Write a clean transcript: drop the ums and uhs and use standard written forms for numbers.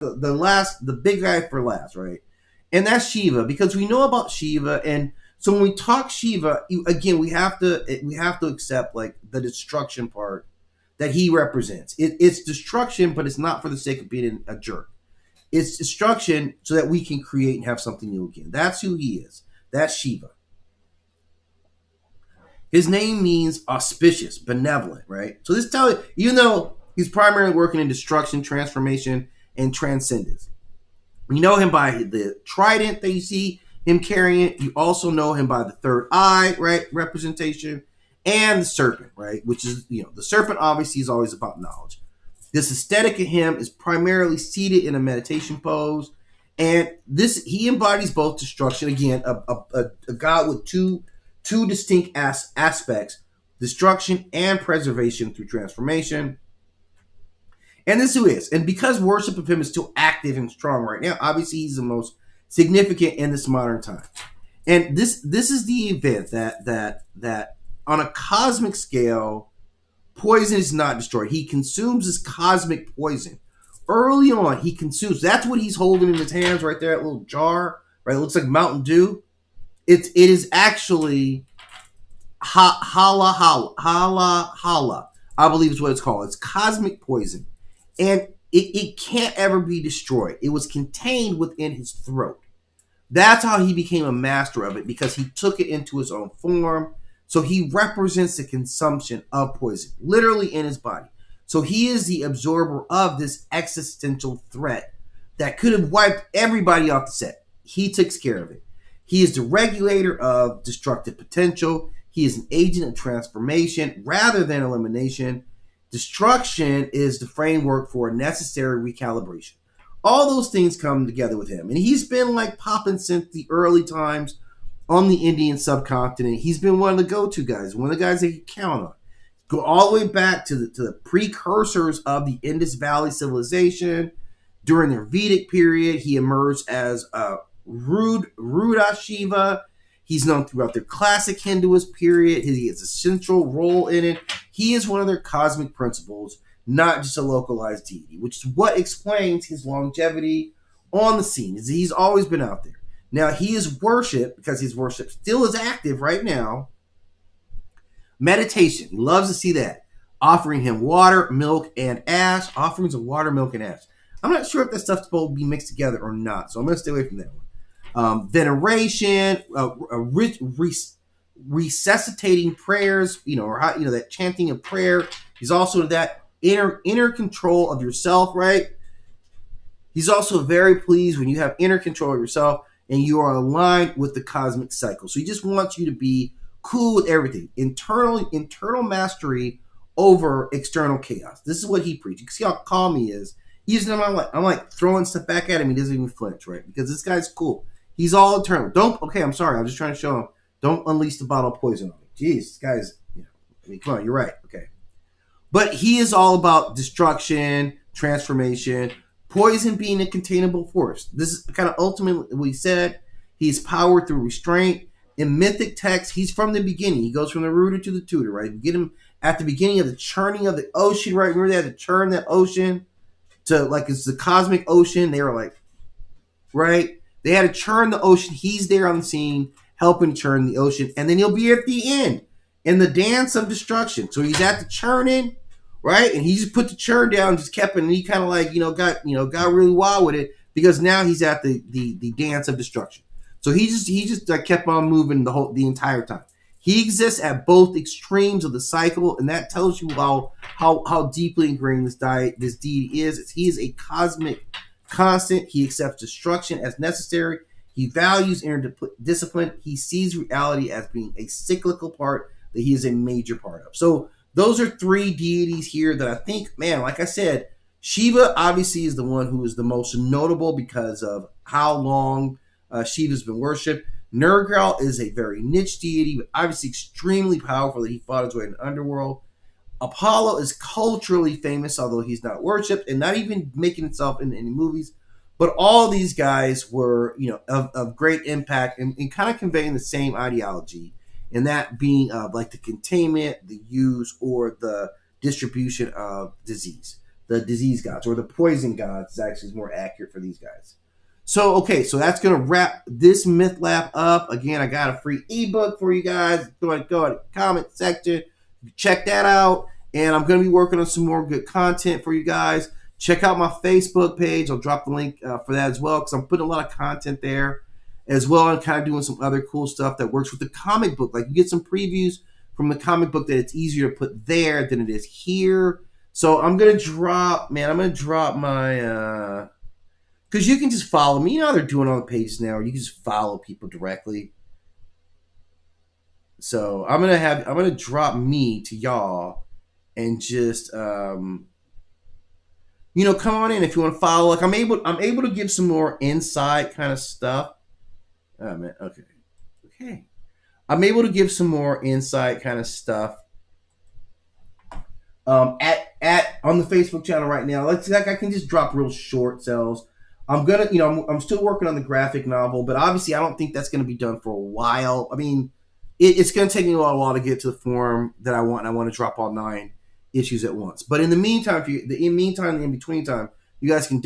the big guy for last, right? And that's Shiva, because we know about Shiva, and so when we talk Shiva, again, we have to accept like the destruction part that he represents. It's destruction, but it's not for the sake of being a jerk. It's destruction so that we can create and have something new again. That's who he is. That's Shiva. His name means auspicious, benevolent, right? So this tells you, even though he's primarily working in destruction, transformation, and transcendence. You know him by the trident that you see him carrying. You also know him by the third eye, right? Representation, and the serpent, right? Which is, the serpent obviously is always about knowledge. This aesthetic of him is primarily seated in a meditation pose. And he embodies both destruction, again, a god with two distinct aspects, destruction and preservation through transformation. And this is who he is. And because worship of him is still active and strong right now, obviously he's the most significant in this modern time. And this is the event that on a cosmic scale, poison is not destroyed. He consumes this cosmic poison. Early on, he consumes. That's what he's holding in his hands right there, that little jar, right? It looks like Mountain Dew. It is actually hala, I believe is what it's called. It's cosmic poison. And it can't ever be destroyed. It was contained within his throat. That's how he became a master of it, because he took it into his own form. So he represents the consumption of poison, literally in his body. So he is the absorber of this existential threat that could have wiped everybody off the set. He takes care of it. He is the regulator of destructive potential. He is an agent of transformation rather than elimination. Destruction is the framework for a necessary recalibration. All those things come together with him. And he's been like popping since the early times on the Indian subcontinent. He's been one of the go-to guys, one of the guys they can count on. Go all the way back to the precursors of the Indus Valley civilization. During their Vedic period, he emerged as Ruda Shiva. He's known throughout their classic Hinduist period. He has a central role in it. He is one of their cosmic principles, not just a localized deity, which is what explains his longevity on the scene. He's always been out there. Now, he is worshipped, because his worship still is active right now. Meditation. He loves to see that. Offering him water, milk, and ash. Offerings of water, milk, and ash. I'm not sure if that stuff's supposed to be mixed together or not, so I'm going to stay away from that one. Veneration, resuscitating prayers, that chanting of prayer. He's also that inner control of yourself, right? He's also very pleased when you have inner control of yourself and you are aligned with the cosmic cycle. So he just wants you to be cool with everything. Internal mastery over external chaos. This is what he preaches. You can see how calm he is. I'm like throwing stuff back at him. He doesn't even flinch, right? Because this guy's cool. He's all internal. I'm sorry. I'm just trying to show him. Don't unleash the bottle of poison on me. Jeez, this guy's, come on, you're right. Okay. But he is all about destruction, transformation, poison being a containable force. This is kind of ultimately what he said. He's power through restraint. In mythic texts, he's from the beginning. He goes from the rooter to the tutor, right? You get him at the beginning of the churning of the ocean, right? Remember they had to churn that ocean to, like, it's the cosmic ocean. They were like, right? They had to churn the ocean. He's there on the scene helping churn the ocean. And then he'll be at the end in the dance of destruction. So he's at the churning, right? And he just put the churn down, just kept it, and he kind of like, got really wild with it, because now he's at the dance of destruction. So he just kept on moving the entire time. He exists at both extremes of the cycle, and that tells you how deeply ingrained this deity is. He is a cosmic constant. He accepts destruction as necessary. He values inner discipline. He sees reality as being a cyclical part that he is a major part of. So those are three deities here that I think, man, like I said, Shiva obviously is the one who is the most notable because of how long Shiva's been worshipped. Nergal is a very niche deity, but obviously extremely powerful that he fought his way in the underworld. Apollo is culturally famous, although he's not worshipped and not even making himself in any movies. But all these guys were, of great impact and kind of conveying the same ideology, and that being like the containment, the use, or the distribution of disease. the disease gods, or the poison gods is actually more accurate for these guys. So, okay, so that's going to wrap this Myth Lab up. Again, I got a free ebook for you guys. Go in the comment section. Check that out. And I'm going to be working on some more good content for you guys. Check out my Facebook page. I'll drop the link for that as well, because I'm putting a lot of content there as well, and kind of doing some other cool stuff that works with the comic book. Like, you get some previews from the comic book that it's easier to put there than it is here. So I'm going to drop, man, I'm going to drop my... because you can just follow me. You know how they're doing on the pages now. You can just follow people directly. So I'm gonna drop me to y'all, and just come on in if you want to follow. Like, I'm able to give some more inside kind of stuff. Oh man, okay. I'm able to give some more insight kind of stuff at on the Facebook channel right now. I can just drop real short cells. I'm gonna, I'm still working on the graphic novel, but obviously I don't think that's gonna be done for a while. I mean, it's gonna take me a while to get to the form that I want. And I want to drop all 9 issues at once. But in the meantime, in between time, you guys can